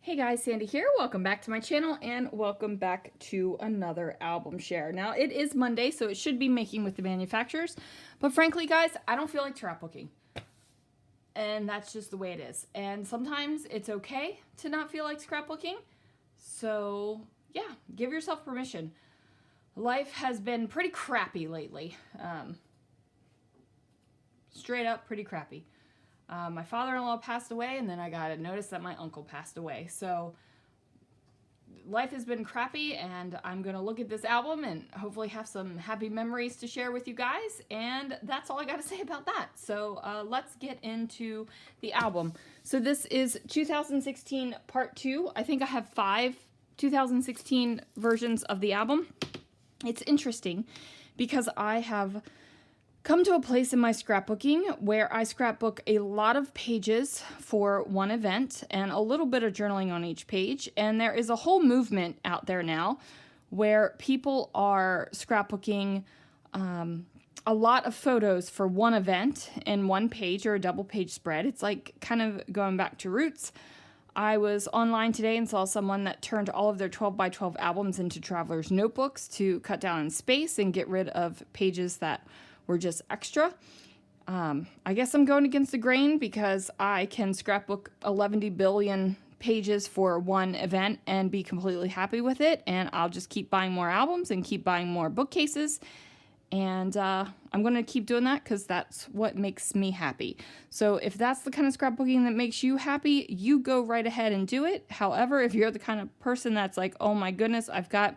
Hey guys, Sandy here. Welcome back to my channel and welcome back to another album share. Now it is Monday, so it should be making with the manufacturers, but frankly guys, I don't feel like scrapbooking. And that's just the way it is. And sometimes it's okay to not feel like scrapbooking. So yeah, give yourself permission. Life has been pretty crappy lately. Straight up pretty crappy. My father-in-law passed away, and then I got a notice that my uncle passed away. So life has been crappy, and I'm going to look at this album and hopefully have some happy memories to share with you guys. And that's all I got to say about that. So let's get into the album. So this is 2016 Part 2. I think I have 5 2016 versions of the album. It's interesting because I have come to a place in my scrapbooking where I scrapbook a lot of pages for one event and a little bit of journaling on each page. And there is a whole movement out there now where people are scrapbooking a lot of photos for one event in one page or a double page spread. It's like kind of going back to roots. I was online today and saw someone that turned all of their 12 by 12 albums into traveler's notebooks to cut down on space and get rid of pages that were just extra. I guess I'm going against the grain because I can scrapbook 11 billion pages for one event and be completely happy with it. And I'll just keep buying more albums and keep buying more bookcases. And I'm going to keep doing that because that's what makes me happy. So if that's the kind of scrapbooking that makes you happy, you go right ahead and do it. However, if you're the kind of person that's like, oh my goodness, I've got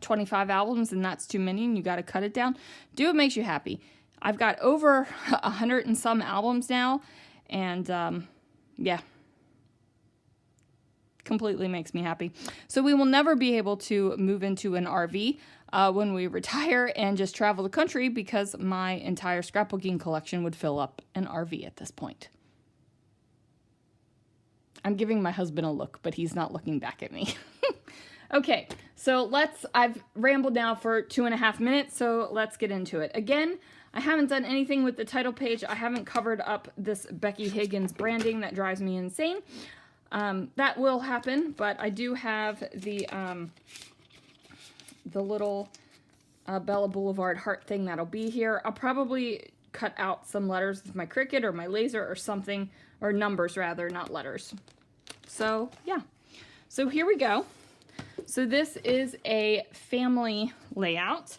25 albums and that's too many and you got to cut it down, do what makes you happy. I've got over 100 and some albums now, and yeah, completely makes me happy. So we will never be able to move into an RV when we retire and just travel the country because my entire scrapbooking collection would fill up an RV at this point. I'm giving my husband a look, but he's not looking back at me. Okay, so I've rambled now for 2.5 minutes, so let's get into it. Again, I haven't done anything with the title page. I haven't covered up this Becky Higgins branding that drives me insane. That will happen, but I do have the little Bella Boulevard heart thing that'll be here. I'll probably cut out some letters with my Cricut or my laser or something, or numbers rather, not letters. So yeah, so here we go. So this is a family layout.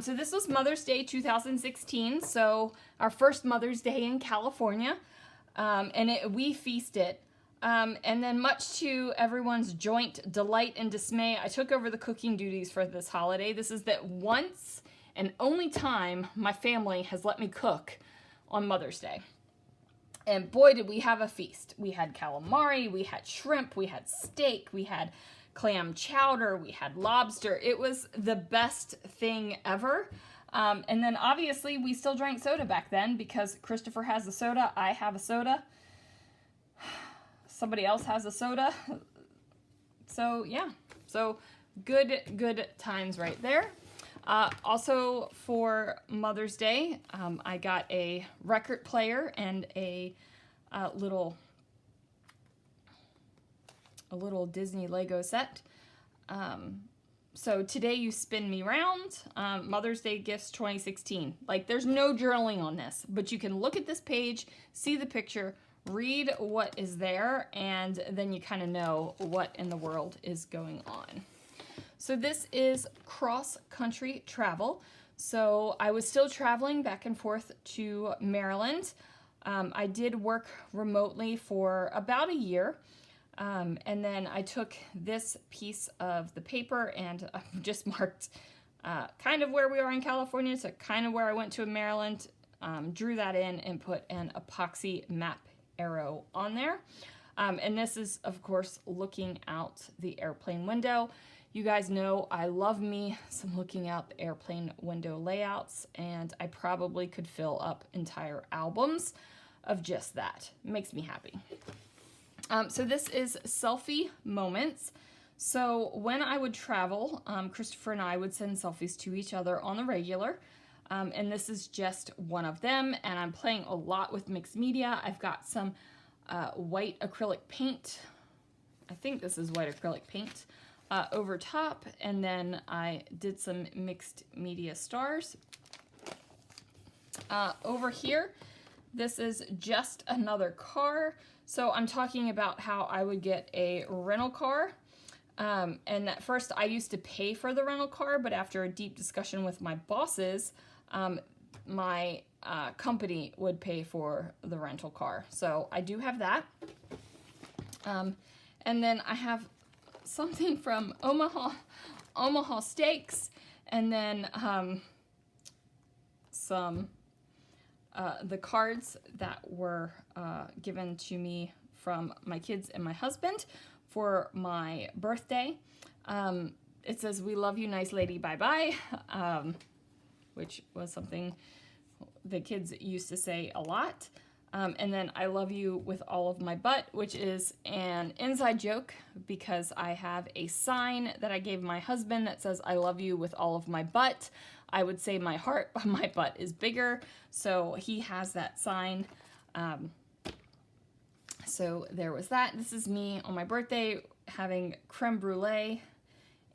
So this was Mother's Day 2016, so our first Mother's Day in California, and we feasted. And then much to everyone's joint delight and dismay, I took over the cooking duties for this holiday. This is the once and only time my family has let me cook on Mother's Day. And boy, did we have a feast. We had calamari, we had shrimp, we had steak, we had clam chowder, we had lobster. It was the best thing ever. And then obviously we still drank soda back then because Christopher has a soda, I have a soda, somebody else has a soda. So yeah, so good times right there. Also for Mother's Day, I got a record player and a little Disney Lego set. So today you spin me round, Mother's Day gifts 2016. Like there's no journaling on this, but you can look at this page, see the picture, read what is there, and then you kind of know what in the world is going on. So this is cross-country travel. So I was still traveling back and forth to Maryland. I did work remotely for about a year. And then I took this piece of the paper and just marked kind of where we are in California, so kind of where I went to in Maryland, drew that in and put an epoxy map arrow on there. And this is, of course, looking out the airplane window. You guys know I love me some looking out the airplane window layouts, and I probably could fill up entire albums of just that. It makes me happy. So this is selfie moments. So when I would travel, Christopher and I would send selfies to each other on the regular. And this is just one of them. And I'm playing a lot with mixed media. I've got some white acrylic paint I think this is white acrylic paint, over top, and then I did some mixed media stars. Over here, this is just another car. So I'm talking about how I would get a rental car. And at first I used to pay for the rental car, but after a deep discussion with my bosses, my company would pay for the rental car. So I do have that. And then I have something from Omaha Steaks, and then some the cards that were given to me from my kids and my husband for my birthday. It says, "We love you, nice lady, bye-bye," which was something the kids used to say a lot. And then, "I love you with all of my butt," which is an inside joke because I have a sign that I gave my husband that says, "I love you with all of my butt." I would say my heart, but my butt is bigger. So he has that sign. So there was that. This is me on my birthday having creme brulee,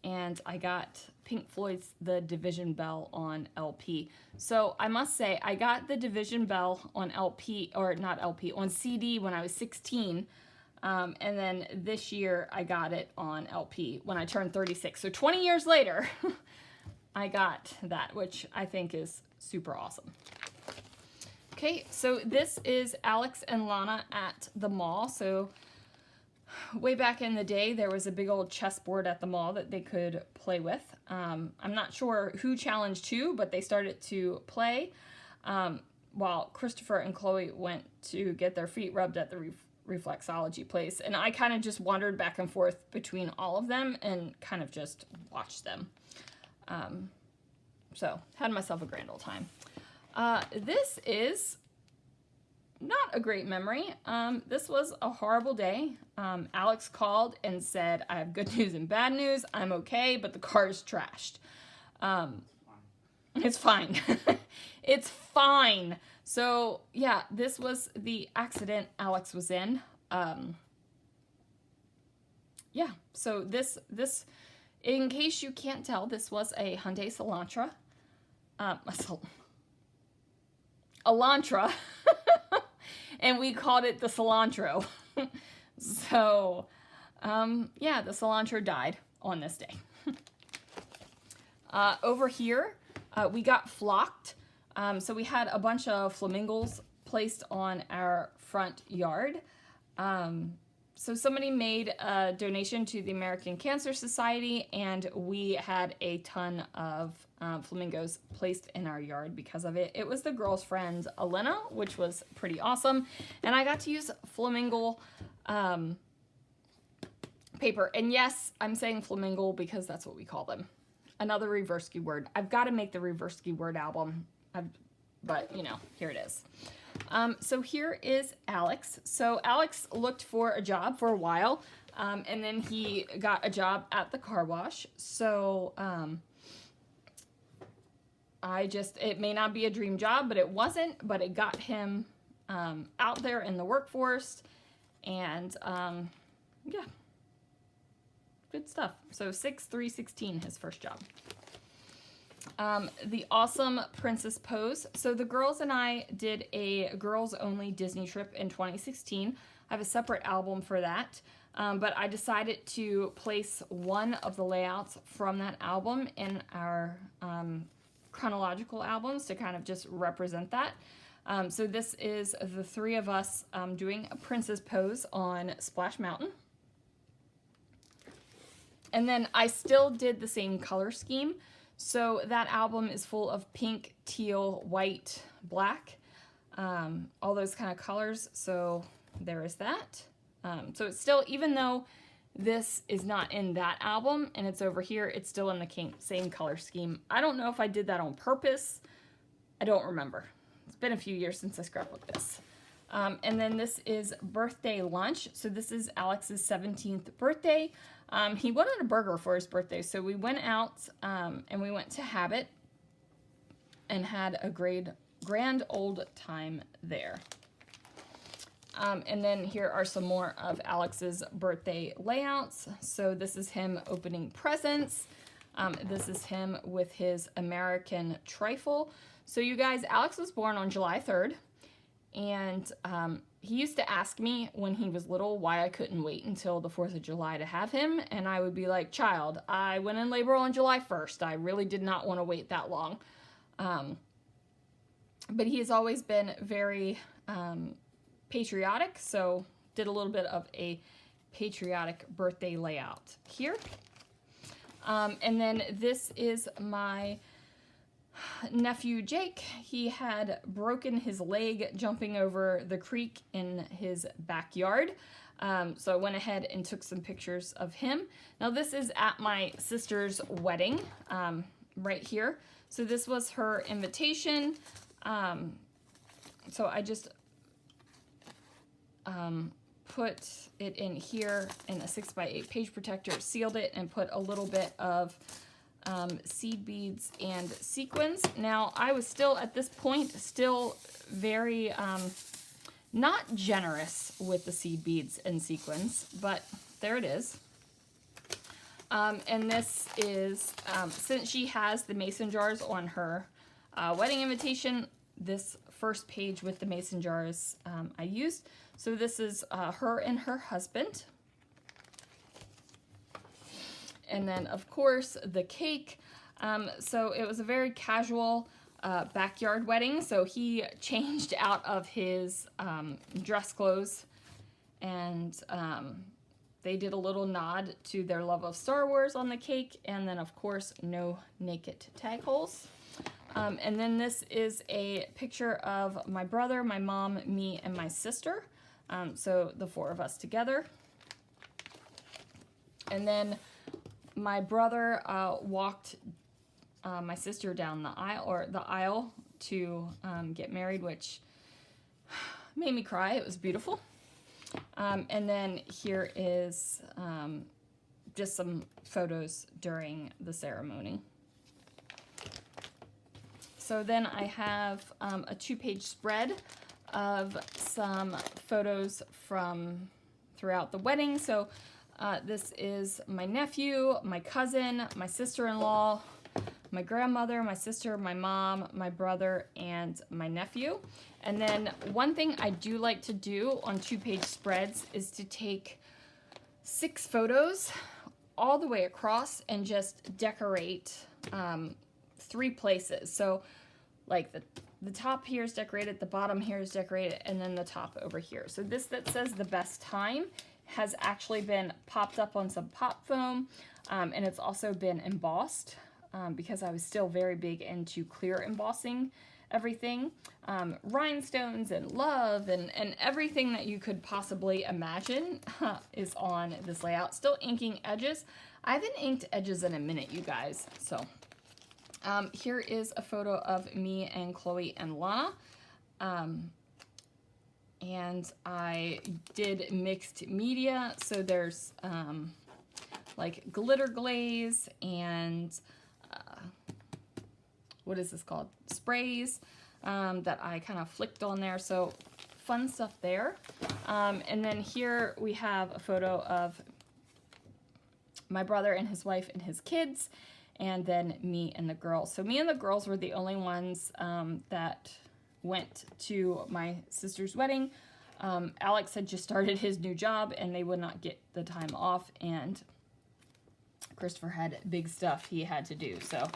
and I got Pink Floyd's The Division Bell on LP. So I must say, I got The Division Bell on LP, or not LP, on CD when I was 16. And then this year I got it on LP when I turned 36. So 20 years later, I got that, which I think is super awesome. Okay, so this is Alex and Lana at the mall. So way back in the day, there was a big old chessboard at the mall that they could play with. I'm not sure who challenged who, but they started to play while Christopher and Chloe went to get their feet rubbed at the reflexology place. And I kind of just wandered back and forth between all of them and kind of just watched them. So had myself a grand old time. This is not a great memory. This was a horrible day. Alex called and said, "I have good news and bad news. I'm okay, but the car is trashed." It's fine. It's fine. So yeah, this was the accident Alex was in. Yeah, so this, in case you can't tell, this was a Hyundai Elantra. Elantra. And we called it the cilantro. So, yeah, the cilantro died on this day. Over here, we got flocked. So we had a bunch of flamingos placed on our front yard. So somebody made a donation to the American Cancer Society, and we had a ton of flamingos placed in our yard because of it. It was the girl's friend, Elena, which was pretty awesome. And I got to use flamingo paper. And yes, I'm saying flamingo because that's what we call them. Another reverse keyword. I've got to make the reverse keyword album. But, you know, here it is. So here is Alex. So Alex looked for a job for a while, and then he got a job at the car wash. So it may not be a dream job, but it wasn't, but it got him out there in the workforce, and yeah, good stuff. So 6/3/16, his first job. The awesome princess pose. So the girls and I did a girls only Disney trip in 2016. I have a separate album for that. But I decided to place one of the layouts from that album in our chronological albums to kind of just represent that. So this is the three of us doing a princess pose on Splash Mountain. And then I still did the same color scheme. So that album is full of pink, teal, white, black, all those kind of colors. So there is that. So it's still, even though this is not in that album and it's over here, it's still in the same color scheme. I don't know if I did that on purpose. I don't remember. It's been a few years since I scrapbooked this. And then this is birthday lunch. So this is Alex's 17th birthday. He wanted a burger for his birthday, so we went out and we went to Habit and had a grand old time there. And then here are some more of Alex's birthday layouts. So this is him opening presents. This is him with his American trifle. So you guys, Alex was born on July 3rd. And he used to ask me when he was little why I couldn't wait until the 4th of July to have him. And I would be like, child, I went in labor on July 1st. I really did not want to wait that long. But he has always been very patriotic. So did a little bit of a patriotic birthday layout here. And then this is my nephew Jake. He had broken his leg jumping over the creek in his backyard. So I went ahead and took some pictures of him. Now this is at my sister's wedding, right here. So this was her invitation. So I just put it in here in a 6x8 page protector, sealed it, and put a little bit of seed beads and sequins. Now I was still at this point very not generous with the seed beads and sequins, but there it is. And this is since she has the mason jars on her wedding invitation, this first page with the mason jars I used. So this is her and her husband. And then, of course, the cake. So it was a very casual backyard wedding. So he changed out of his dress clothes, and they did a little nod to their love of Star Wars on the cake. And then, of course, no naked tag holes. And then this is a picture of my brother, my mom, me, and my sister. So the 4 of us together. And then my brother walked my sister down the aisle to get married, which made me cry. It was beautiful. And then here is just some photos during the ceremony. So then I have a 2-page spread of some photos from throughout the wedding. So this is my nephew, my cousin, my sister-in-law, my grandmother, my sister, my mom, my brother, and my nephew. And then one thing I do like to do on 2-page spreads is to take 6 photos all the way across and just decorate 3 places. So like the top here is decorated, the bottom here is decorated, and then the top over here. So this that says the best time has actually been popped up on some pop foam, and it's also been embossed because I was still very big into clear embossing everything. Rhinestones and love and everything that you could possibly imagine is on this layout. Still inking edges. I haven't inked edges in a minute, you guys. So here is a photo of me and Chloe and Lana. And I did mixed media, so there's like glitter glaze and what is this called? Sprays that I kind of flicked on there, so fun stuff there. And then here we have a photo of my brother and his wife and his kids, and then me and the girls. So me and the girls were the only ones that went to my sister's wedding. Alex had just started his new job and they would not get the time off, and Christopher had big stuff he had to do, so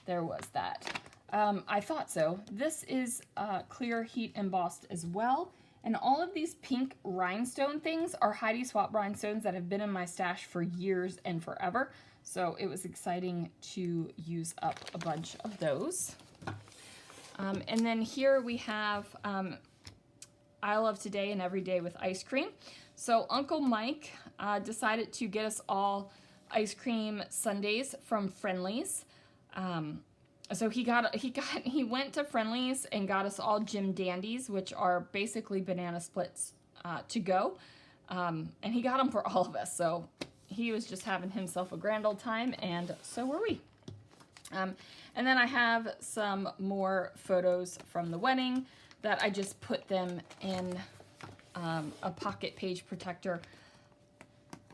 there was that. I thought so. This is clear heat embossed as well, and all of these pink rhinestone things are Heidi Swap rhinestones that have been in my stash for years and forever, so it was exciting to use up a bunch of those. And then here we have I Love Today and Every Day with Ice Cream. So Uncle Mike decided to get us all ice cream sundaes from Friendly's. So he went to Friendly's and got us all Jim Dandies, which are basically banana splits to go. And he got them for all of us. So he was just having himself a grand old time, and so were we. And then I have some more photos from the wedding that I just put them in a pocket page protector.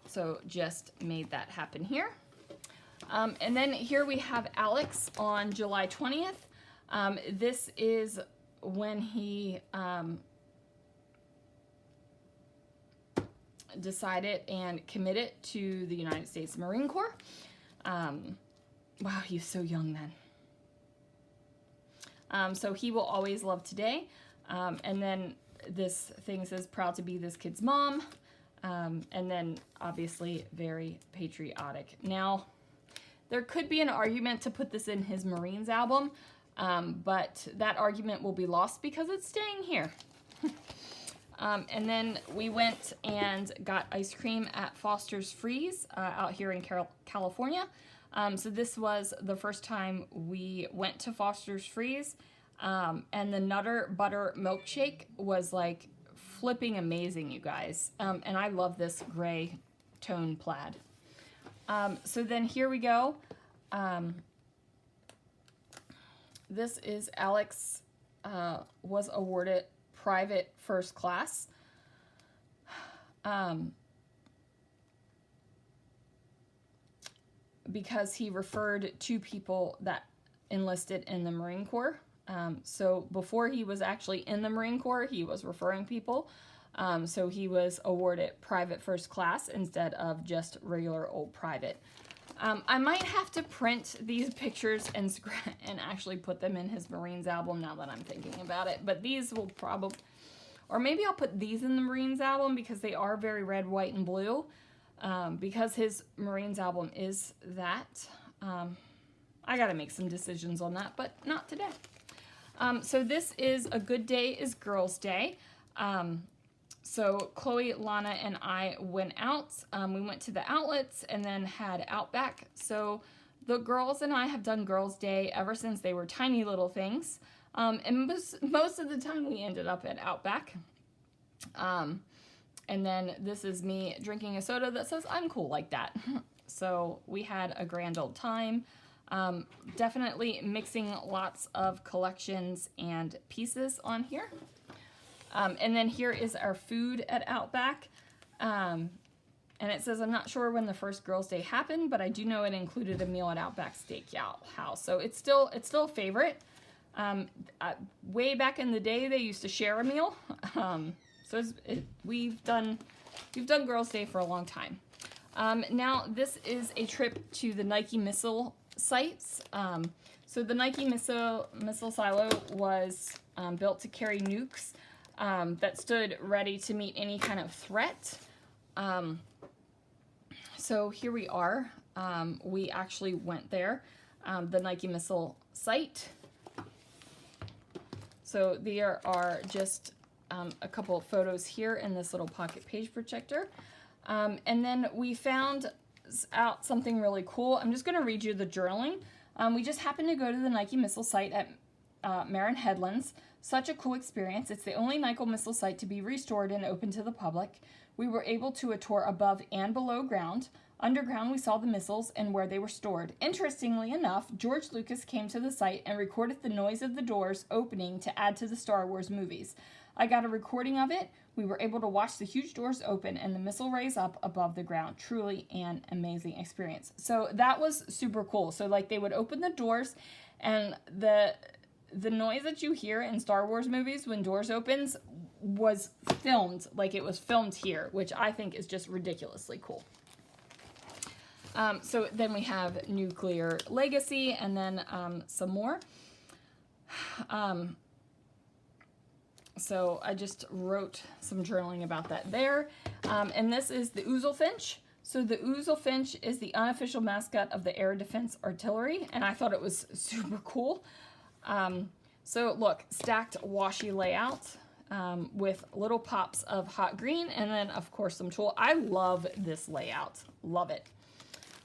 So just made that happen here. And then here we have Alex on July 20th. This is when he decided and committed to the United States Marine Corps. Wow, he was so young then. So he will always love today. And then this thing says, proud to be this kid's mom. And then obviously very patriotic. Now, there could be an argument to put this in his Marines album, but that argument will be lost because it's staying here. And then we went and got ice cream at Foster's Freeze out here in California. So this was the first time we went to Foster's Freeze, and the Nutter Butter Milkshake was like flipping amazing, you guys. And I love this gray tone plaid. So then here we go. This is Alex was awarded private first class. Because he referred two people that enlisted in the Marine Corps. So before he was actually in the Marine Corps, he was referring people. So he was awarded private first class instead of just regular old private. I might have to print these pictures and actually put them in his Marines album now that I'm thinking about it. But these will probably, or maybe I'll put these in the Marines album because they are very red, white, and blue. Because his Marines album is that. I gotta make some decisions on that, but not today. So this is A Good Day is Girls' Day. So Chloe, Lana, and I went out. We went to the outlets and then had Outback. So the girls and I have done Girls' Day ever since they were tiny little things. And most of the time we ended up at Outback. And then this is me drinking a soda that says I'm cool like that. So we had a grand old time. Definitely mixing lots of collections and pieces on here. And then here is our food at Outback. And it says, I'm not sure when the first Girls' Day happened, but I do know it included a meal at Outback Steakhouse. So it's still a favorite. Way back in the day, they used to share a meal. So we've done Girls' Day for a long time. Now this is a trip to the Nike missile sites. So the Nike missile silo was built to carry nukes that stood ready to meet any kind of threat. So here we are. We actually went there, the Nike missile site. So there are just a couple of photos here in this little pocket page protector. And then we found out something really cool. I'm just going to read you the journaling. We just happened to go to the Nike missile site at Marin Headlands. Such a cool experience. It's the only Nike missile site to be restored and open to the public. We were able to tour above and below ground. Underground, we saw the missiles and where they were stored. Interestingly enough, George Lucas came to the site and recorded the noise of the doors opening to add to the Star Wars movies. I got a recording of it. We were able to watch the huge doors open and the missile raise up above the ground. Truly an amazing experience. So that was super cool. So like they would open the doors, and the noise that you hear in Star Wars movies when doors opens was filmed, like it was filmed here, which I think is just ridiculously cool. So then we have Nuclear Legacy, and then some more. So I just wrote some journaling about that there. And this is the Ouzelfinch. So the Ouzelfinch is the unofficial mascot of the Air Defense Artillery, and I thought it was super cool. So look, stacked washi layout with little pops of hot green, and then of course some tulle. I love this layout, love it.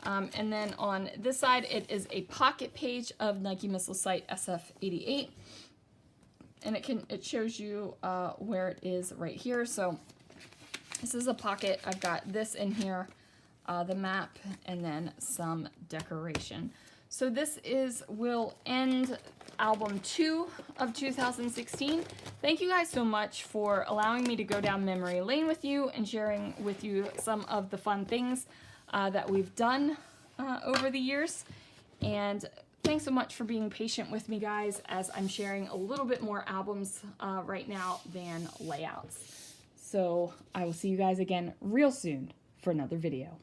And then on this side, it is a pocket page of Nike missile site SF-88. And it shows you where it is right here. So this is a pocket. I've got this in here, the map, and then some decoration. So this will end album 2 of 2016. Thank you guys so much for allowing me to go down memory lane with you and sharing with you some of the fun things that we've done over the years. And thanks so much for being patient with me, guys, as I'm sharing a little bit more albums right now than layouts. So I will see you guys again real soon for another video.